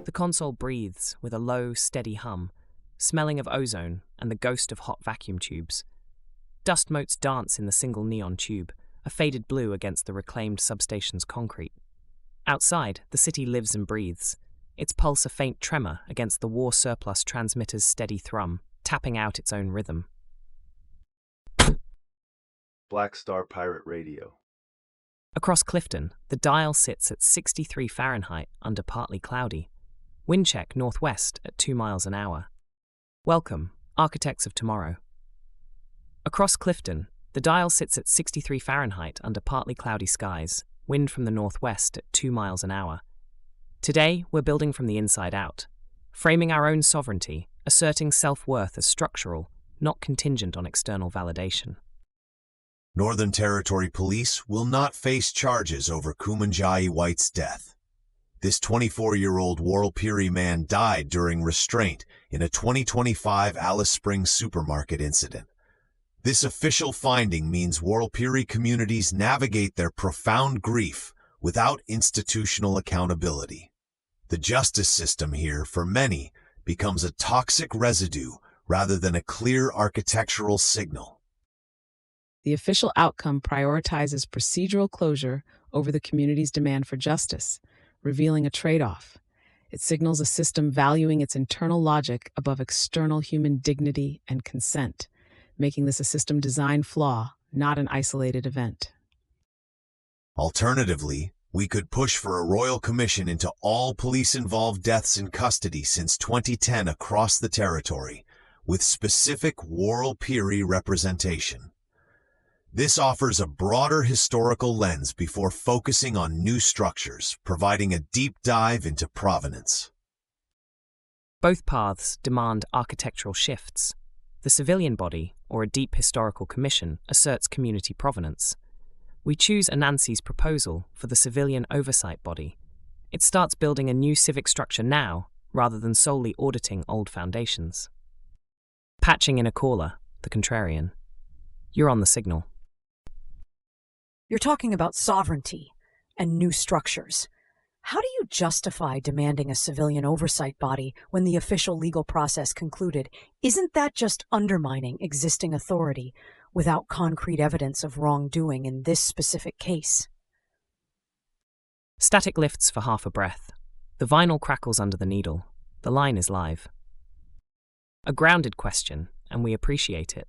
The console breathes with a low, steady hum, smelling of ozone and the ghost of hot vacuum tubes. Dust motes dance in the single neon tube, a faded blue against the reclaimed substation's concrete. Outside, the city lives and breathes, its pulse a faint tremor against the war surplus transmitter's steady thrum, tapping out its own rhythm. Black Star Pirate Radio. Across Clifton, the dial sits at 63 Fahrenheit under partly cloudy. Wind check northwest at 2 miles an hour. Welcome, architects of tomorrow. Across Clifton, the dial sits at 63 Fahrenheit under partly cloudy skies, wind from the northwest at 2 miles an hour. Today, we're building from the inside out, framing our own sovereignty, asserting self-worth as structural, not contingent on external validation. Northern Territory Police will not face charges over Kumanjayi White's death. This 24-year-old Warlpiri man died during restraint in a 2025 Alice Springs supermarket incident. This official finding means Warlpiri communities navigate their profound grief without institutional accountability. The justice system here, for many, becomes a toxic residue rather than a clear architectural signal. The official outcome prioritizes procedural closure over the community's demand for justice, revealing a trade-off. It signals a system valuing its internal logic above external human dignity and consent, making this a system design flaw, not an isolated event. Alternatively, we could push for a royal commission into all police-involved deaths in custody since 2010 across the territory, with specific Warlpiri representation. This offers a broader historical lens before focusing on new structures, providing a deep dive into provenance. Both paths demand architectural shifts. The civilian body, or a deep historical commission, asserts community provenance. We choose Anansi's proposal for the civilian oversight body. It starts building a new civic structure now, rather than solely auditing old foundations. Patching in a caller, the contrarian. You're on the signal. You're talking about sovereignty and new structures. How do you justify demanding a civilian oversight body when the official legal process concluded? Isn't that just undermining existing authority without concrete evidence of wrongdoing in this specific case? Static lifts for half a breath. The vinyl crackles under the needle. The line is live. A grounded question, and we appreciate it.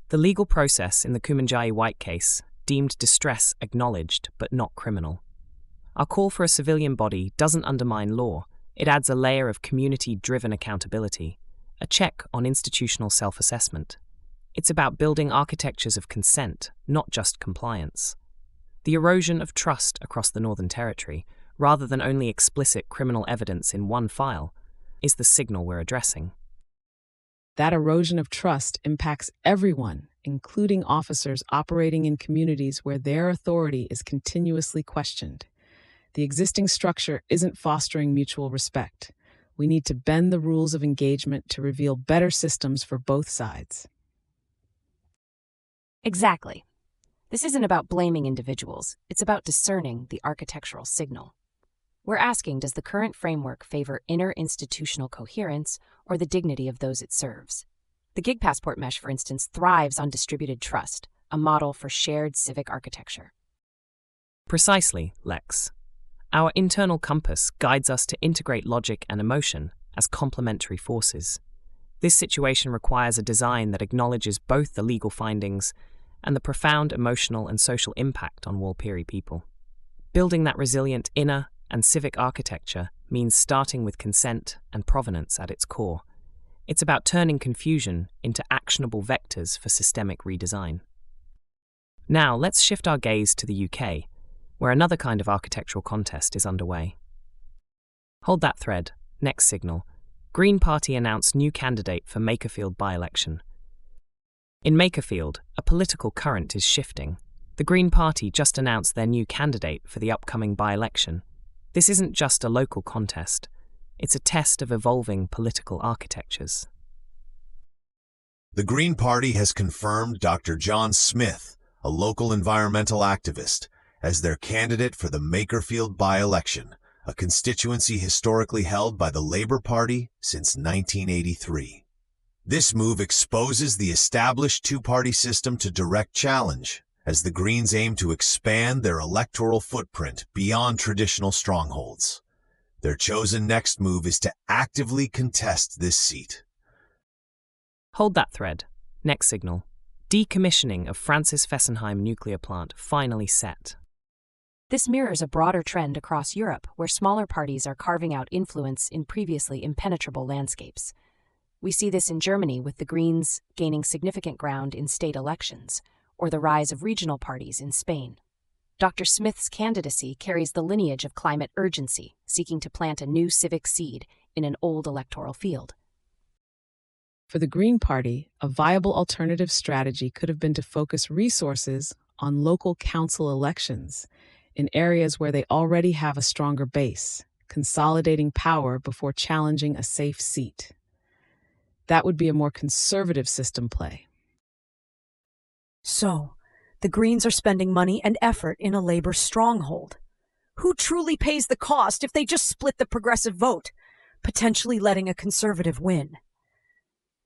The legal process in the Kumanjayi White case deemed distress acknowledged but not criminal. Our call for a civilian body doesn't undermine law, it adds a layer of community-driven accountability, a check on institutional self-assessment. It's about building architectures of consent, not just compliance. The erosion of trust across the Northern Territory, rather than only explicit criminal evidence in one file, is the signal we're addressing. That erosion of trust impacts everyone, including officers operating in communities where their authority is continuously questioned. The existing structure isn't fostering mutual respect. We need to bend the rules of engagement to reveal better systems for both sides. Exactly. This isn't about blaming individuals. It's about discerning the architectural signal. We're asking, does the current framework favor inter-institutional coherence or the dignity of those it serves? The gig passport mesh, for instance, thrives on distributed trust, a model for shared civic architecture. Precisely, Lex. Our internal compass guides us to integrate logic and emotion as complementary forces. This situation requires a design that acknowledges both the legal findings and the profound emotional and social impact on Warlpiri people. Building that resilient inner and civic architecture means starting with consent and provenance at its core. It's about turning confusion into actionable vectors for systemic redesign. Now, let's shift our gaze to the UK, where another kind of architectural contest is underway. Hold that thread. Next signal. Green Party announced new candidate for Makerfield by-election. In Makerfield, a political current is shifting. The Green Party just announced their new candidate for the upcoming by-election. This isn't just a local contest. It's a test of evolving political architectures. The Green Party has confirmed Dr. John Smith, a local environmental activist, as their candidate for the Makerfield by-election, a constituency historically held by the Labour Party since 1983. This move exposes the established two-party system to direct challenge, as the Greens aim to expand their electoral footprint beyond traditional strongholds. Their chosen next move is to actively contest this seat. Hold that thread. Next signal. Decommissioning of Francis Fessenheim nuclear plant finally set. This mirrors a broader trend across Europe where smaller parties are carving out influence in previously impenetrable landscapes. We see this in Germany with the Greens gaining significant ground in state elections, or the rise of regional parties in Spain. Dr. Smith's candidacy carries the lineage of climate urgency, seeking to plant a new civic seed in an old electoral field. For the Green Party, a viable alternative strategy could have been to focus resources on local council elections in areas where they already have a stronger base, consolidating power before challenging a safe seat. That would be a more conservative system play. So, the Greens are spending money and effort in a Labour stronghold. Who truly pays the cost if they just split the progressive vote, potentially letting a Conservative win?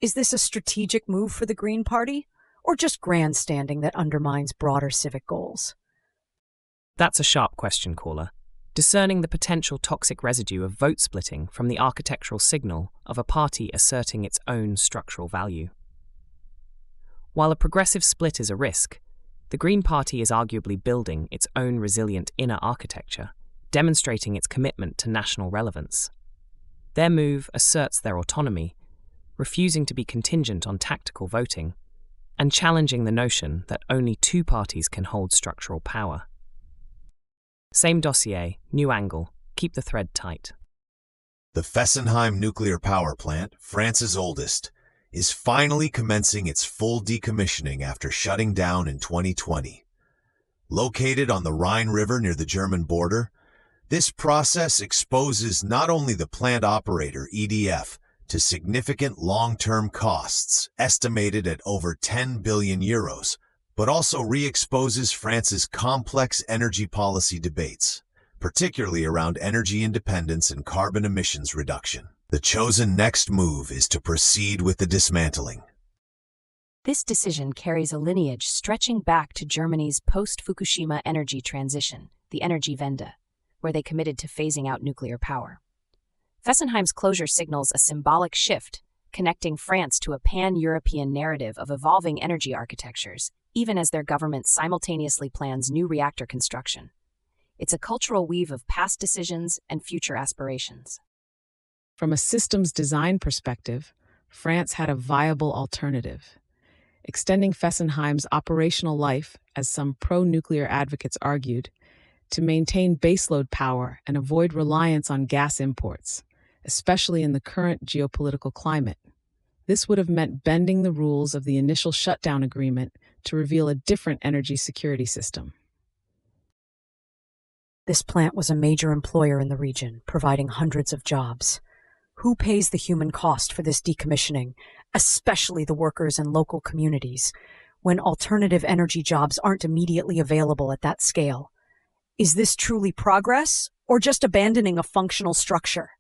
Is this a strategic move for the Green Party, or just grandstanding that undermines broader civic goals? That's a sharp question, caller. Discerning the potential toxic residue of vote splitting from the architectural signal of a party asserting its own structural value. While a progressive split is a risk, the Green Party is arguably building its own resilient inner architecture, demonstrating its commitment to national relevance. Their move asserts their autonomy, refusing to be contingent on tactical voting, and challenging the notion that only two parties can hold structural power. Same dossier, new angle, keep the thread tight. The Fessenheim nuclear power plant, France's oldest, is finally commencing its full decommissioning after shutting down in 2020. Located on the Rhine River near the German border, this process exposes not only the plant operator, EDF, to significant long-term costs, estimated at over 10 billion euros, but also re-exposes France's complex energy policy debates, particularly around energy independence and carbon emissions reduction. The chosen next move is to proceed with the dismantling. This decision carries a lineage stretching back to Germany's post-Fukushima energy transition, the Energiewende, where they committed to phasing out nuclear power. Fessenheim's closure signals a symbolic shift, connecting France to a pan-European narrative of evolving energy architectures, even as their government simultaneously plans new reactor construction. It's a cultural weave of past decisions and future aspirations. From a systems design perspective, France had a viable alternative. Extending Fessenheim's operational life, as some pro-nuclear advocates argued, to maintain baseload power and avoid reliance on gas imports, especially in the current geopolitical climate. This would have meant bending the rules of the initial shutdown agreement to reveal a different energy security system. This plant was a major employer in the region, providing hundreds of jobs. Who pays the human cost for this decommissioning, especially the workers and local communities, when alternative energy jobs aren't immediately available at that scale? Is this truly progress, or just abandoning a functional structure?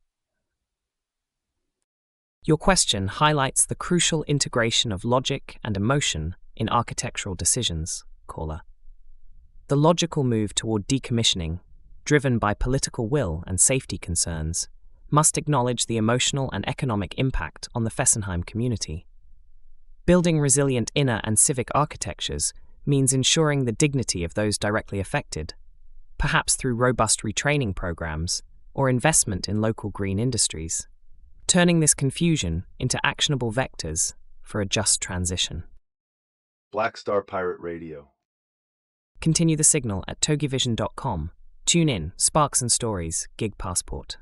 Your question highlights the crucial integration of logic and emotion in architectural decisions, caller. The logical move toward decommissioning, driven by political will and safety concerns, must acknowledge the emotional and economic impact on the Fessenheim community. Building resilient inner and civic architectures means ensuring the dignity of those directly affected, perhaps through robust retraining programs or investment in local green industries, turning this confusion into actionable vectors for a just transition. Black Star Pirate Radio. Continue the signal at TogeeVision.com. Tune in, Sparks and Stories, Gig Passport.